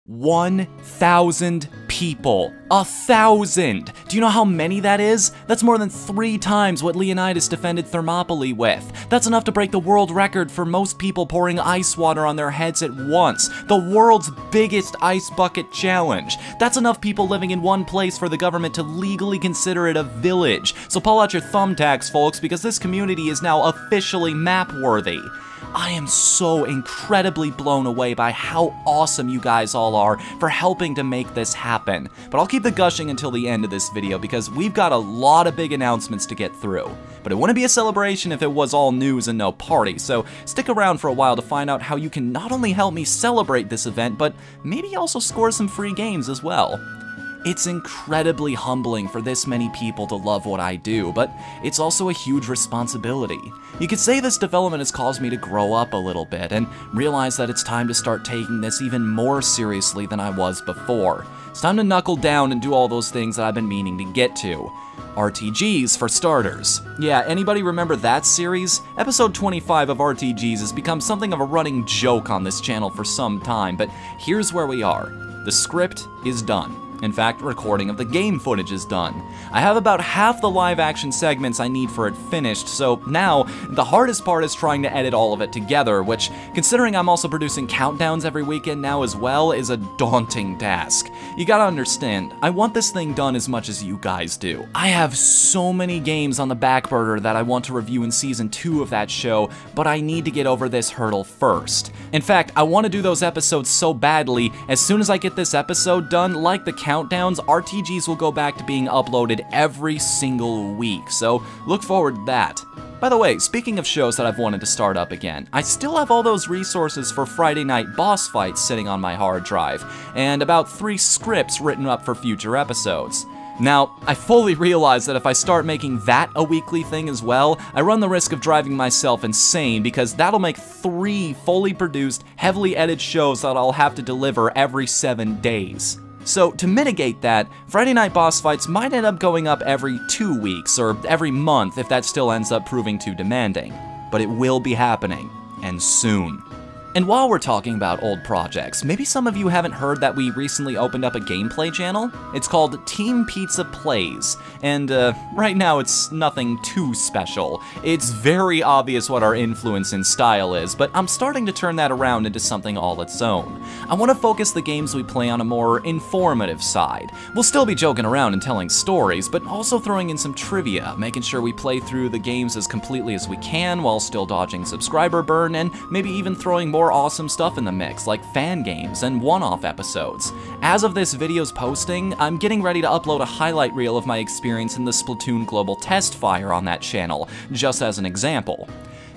1,000 people. 1,000! Do you know how many that is? That's more than 3 times what Leonidas defended Thermopylae with. That's enough to break the world record for most people pouring ice water on their heads at once. The world's biggest ice bucket challenge. That's enough people living in one place for the government to legally consider it a village. So pull out your thumbtacks, folks, because this community is now officially map-worthy. I am so incredibly blown away by how awesome you guys all are for helping to make this happen. But I'll keep the gushing until the end of this video because we've got a lot of big announcements to get through. But it wouldn't be a celebration if it was all news and no party, so stick around for a while to find out how you can not only help me celebrate this event, but maybe also score some free games as well. It's incredibly humbling for this many people to love what I do, but it's also a huge responsibility. You could say this development has caused me to grow up a little bit and realize that it's time to start taking this even more seriously than I was before. It's time to knuckle down and do all those things that I've been meaning to get to. RTGs, for starters. Yeah, anybody remember that series? Episode 25 of RTGs has become something of a running joke on this channel for some time, but here's where we are. The script is done. In fact, recording of the game footage is done. I have about half the live-action segments I need for it finished, so now, the hardest part is trying to edit all of it together, which, considering I'm also producing countdowns every weekend now as well, is a daunting task. You gotta understand, I want this thing done as much as you guys do. I have so many games on the back burner that I want to review in Season 2 of that show, but I need to get over this hurdle first. In fact, I want to do those episodes so badly, as soon as I get this episode done, like the countdowns, RTGs will go back to being uploaded every single week, so look forward to that. By the way, speaking of shows that I've wanted to start up again, I still have all those resources for Friday night boss fights sitting on my hard drive, and about 3 scripts written up for future episodes. Now, I fully realize that if I start making that a weekly thing as well, I run the risk of driving myself insane because that'll make 3 fully produced, heavily edited shows that I'll have to deliver every 7 days. So, to mitigate that, Friday Night Boss Fights might end up going up every 2 weeks, or every month if that still ends up proving too demanding. But it will be happening, and soon. And while we're talking about old projects, maybe some of you haven't heard that we recently opened up a gameplay channel? It's called Team Pizza Plays, and right now it's nothing too special. It's very obvious what our influence and style is, but I'm starting to turn that around into something all its own. I want to focus the games we play on a more informative side. We'll still be joking around and telling stories, but also throwing in some trivia, making sure we play through the games as completely as we can while still dodging subscriber burn, and maybe even throwing more awesome stuff in the mix, like fan games and one-off episodes. As of this video's posting, I'm getting ready to upload a highlight reel of my experience in the Splatoon Global Test Fire on that channel, just as an example.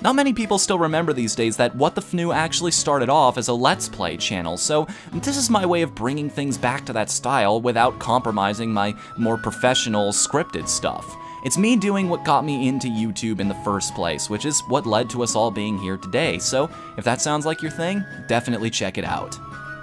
Not many people still remember these days that What the FNU actually started off as a Let's Play channel, so this is my way of bringing things back to that style without compromising my more professional, scripted stuff. It's me doing what got me into YouTube in the first place, which is what led to us all being here today, so if that sounds like your thing, definitely check it out.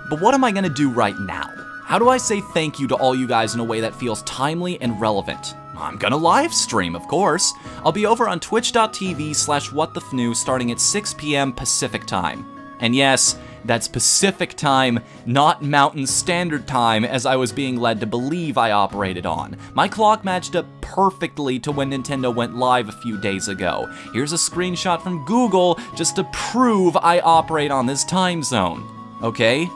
But what am I gonna do right now? How do I say thank you to all you guys in a way that feels timely and relevant? I'm gonna live stream, of course. I'll be over on twitch.tv/whatthefnu starting at 6 p.m. Pacific time. And yes, that's Pacific time, not Mountain Standard Time, as I was being led to believe I operated on. My clock matched up perfectly to when Nintendo went live a few days ago. Here's a screenshot from Google just to prove I operate on this time zone. Okay?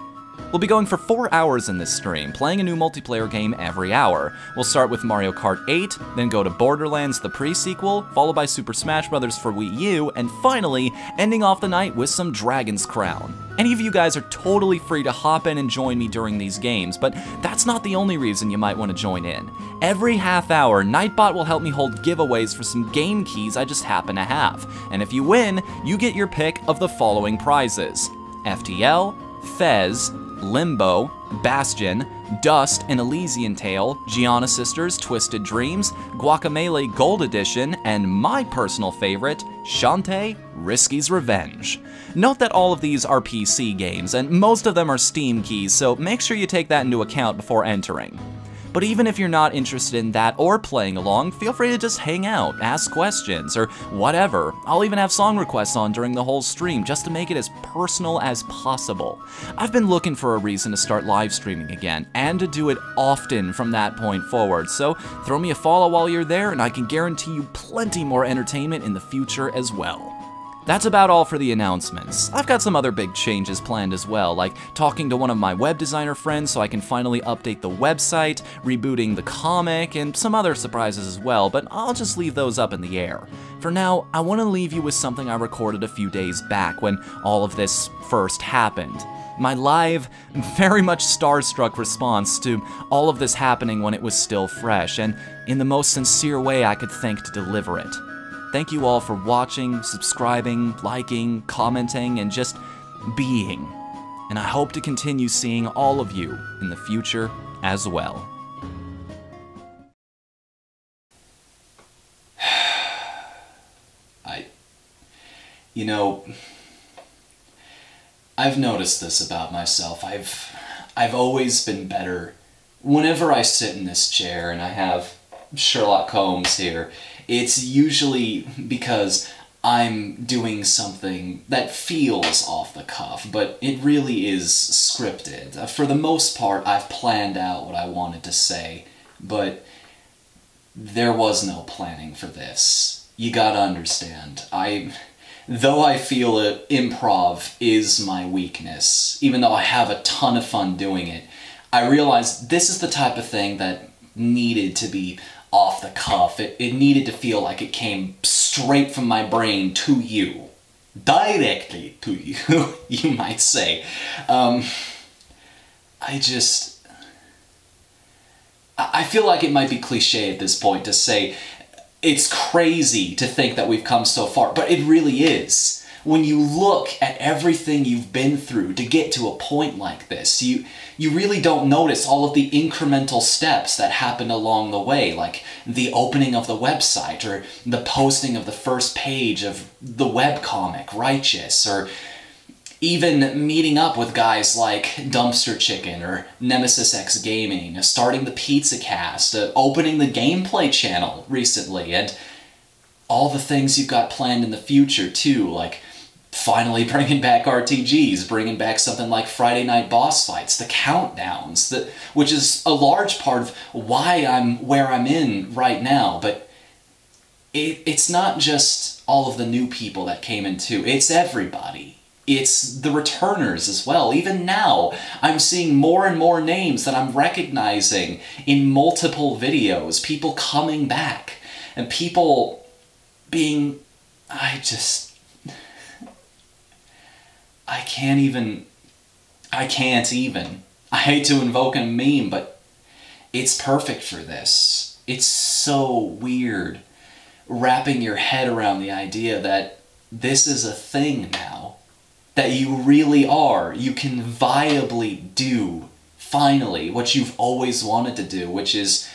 We'll be going for 4 hours in this stream, playing a new multiplayer game every hour. We'll start with Mario Kart 8, then go to Borderlands the pre-sequel, followed by Super Smash Bros. For Wii U, and finally, ending off the night with some Dragon's Crown. Any of you guys are totally free to hop in and join me during these games, but that's not the only reason you might want to join in. Every half hour, Nightbot will help me hold giveaways for some game keys I just happen to have. And if you win, you get your pick of the following prizes: FTL, Fez, Limbo, Bastion, Dust and Elysian Tale, Gianna Sisters Twisted Dreams, Guacamelee Gold Edition, and my personal favorite, Shantae Risky's Revenge. Note that all of these are PC games, and most of them are Steam keys, so make sure you take that into account before entering. But even if you're not interested in that or playing along, feel free to just hang out, ask questions, or whatever. I'll even have song requests on during the whole stream, just to make it as personal as possible. I've been looking for a reason to start live streaming again, and to do it often from that point forward, so throw me a follow while you're there, and I can guarantee you plenty more entertainment in the future as well. That's about all for the announcements. I've got some other big changes planned as well, like talking to one of my web designer friends so I can finally update the website, rebooting the comic, and some other surprises as well, but I'll just leave those up in the air. For now, I want to leave you with something I recorded a few days back when all of this first happened. My live, very much starstruck response to all of this happening when it was still fresh, and in the most sincere way I could think to deliver it. Thank you all for watching, subscribing, liking, commenting, and just being. And I hope to continue seeing all of you in the future as well. You know, I've noticed this about myself. I've always been better. Whenever I sit in this chair and I have Sherlock Holmes here, it's usually because I'm doing something that feels off the cuff, but it really is scripted. For the most part, I've planned out what I wanted to say, but there was no planning for this. You gotta understand, though I feel it, improv is my weakness, even though I have a ton of fun doing it, I realized this is the type of thing that needed to be off the cuff. It needed to feel like it came straight from my brain to you. Directly to you, you might say. I feel like it might be cliche at this point to say it's crazy to think that we've come so far, but it really is. When you look at everything you've been through to get to a point like this, you really don't notice all of the incremental steps that happened along the way, like the opening of the website, or the posting of the first page of the webcomic, Righteous, or even meeting up with guys like Dumpster Chicken or Nemesis X Gaming, starting the Pizza Cast, opening the Gameplay channel recently, and all the things you've got planned in the future too, like finally bringing back RTGs, bringing back something like Friday Night Boss Fights, the countdowns, which is a large part of why I'm where I'm in right now, but it's not just all of the new people that came in too, it's everybody. It's the returners as well. Even now, I'm seeing more and more names that I'm recognizing in multiple videos, people coming back, and people being... I can't even. I hate to invoke a meme, but it's perfect for this. It's so weird wrapping your head around the idea that this is a thing now. That you really are. You can viably do, finally, what you've always wanted to do, which is...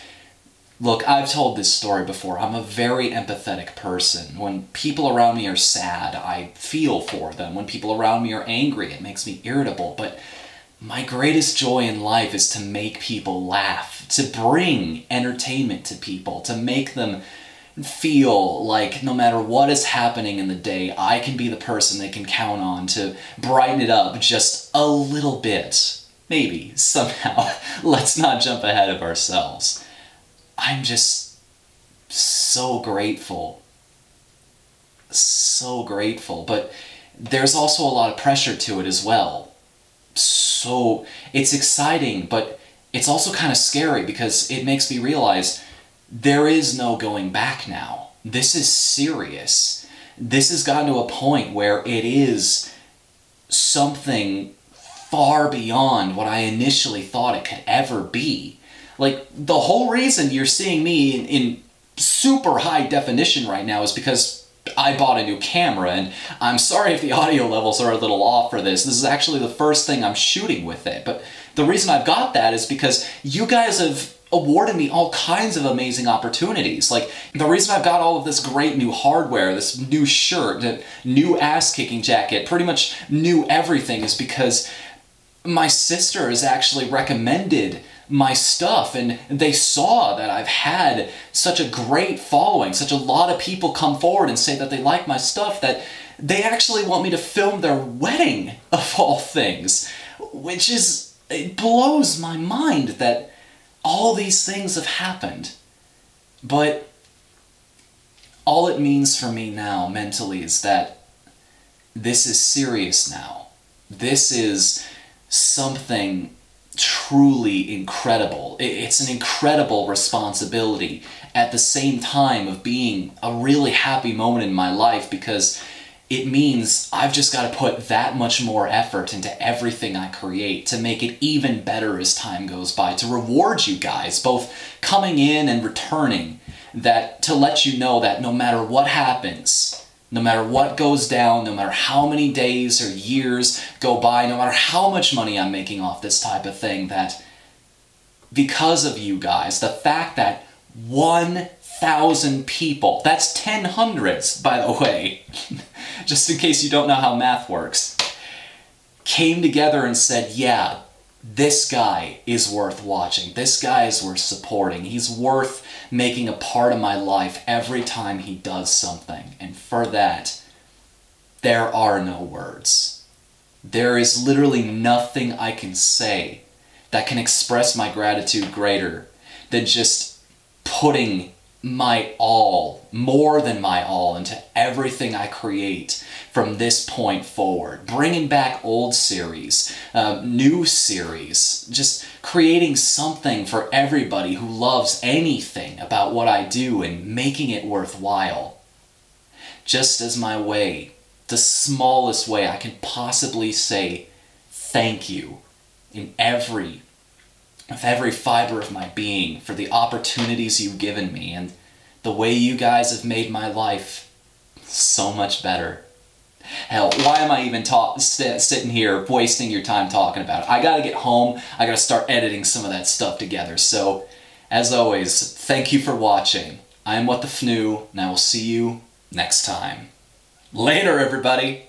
Look, I've told this story before. I'm a very empathetic person. When people around me are sad, I feel for them. When people around me are angry, it makes me irritable. But my greatest joy in life is to make people laugh, to bring entertainment to people, to make them feel like no matter what is happening in the day, I can be the person they can count on to brighten it up just a little bit. Maybe, somehow. Let's not jump ahead of ourselves. I'm just so grateful. So grateful. But there's also a lot of pressure to it as well. So it's exciting, but it's also kind of scary because it makes me realize there is no going back now. This is serious. This has gotten to a point where it is something far beyond what I initially thought it could ever be. Like, the whole reason you're seeing me in super high definition right now is because I bought a new camera, and I'm sorry if the audio levels are a little off for this. This is actually the first thing I'm shooting with it, but the reason I've got that is because you guys have awarded me all kinds of amazing opportunities. Like, the reason I've got all of this great new hardware, this new shirt, new ass-kicking jacket, pretty much new everything, is because my sister has actually recommended my stuff, and they saw that I've had such a great following, such a lot of people come forward and say that they like my stuff, that they actually want me to film their wedding, of all things, which is, it blows my mind that all these things have happened. But all it means for me now mentally is that this is serious now. This is something truly incredible. It's an incredible responsibility at the same time of being a really happy moment in my life, because it means I've just got to put that much more effort into everything I create to make it even better as time goes by, to reward you guys, both coming in and returning, that to let you know that no matter what happens, no matter what goes down, no matter how many days or years go by, no matter how much money I'm making off this type of thing, that because of you guys, the fact that 1,000 people, that's 10 hundreds, by the way, just in case you don't know how math works, came together and said, yeah, this guy is worth watching, this guy is worth supporting, he's worth making a part of my life every time he does something. And for that, there are no words. There is literally nothing I can say that can express my gratitude greater than just putting my all, more than my all, into everything I create from this point forward. Bringing back old series, new series, just creating something for everybody who loves anything about what I do and making it worthwhile. Just as my way, the smallest way I can possibly say thank you in every fiber of my being for the opportunities you've given me and the way you guys have made my life so much better. Hell, why am I even sitting here wasting your time talking about it? I gotta get home, I gotta start editing some of that stuff together. So, as always, thank you for watching. I am What the Fnu, and I will see you next time. Later, everybody!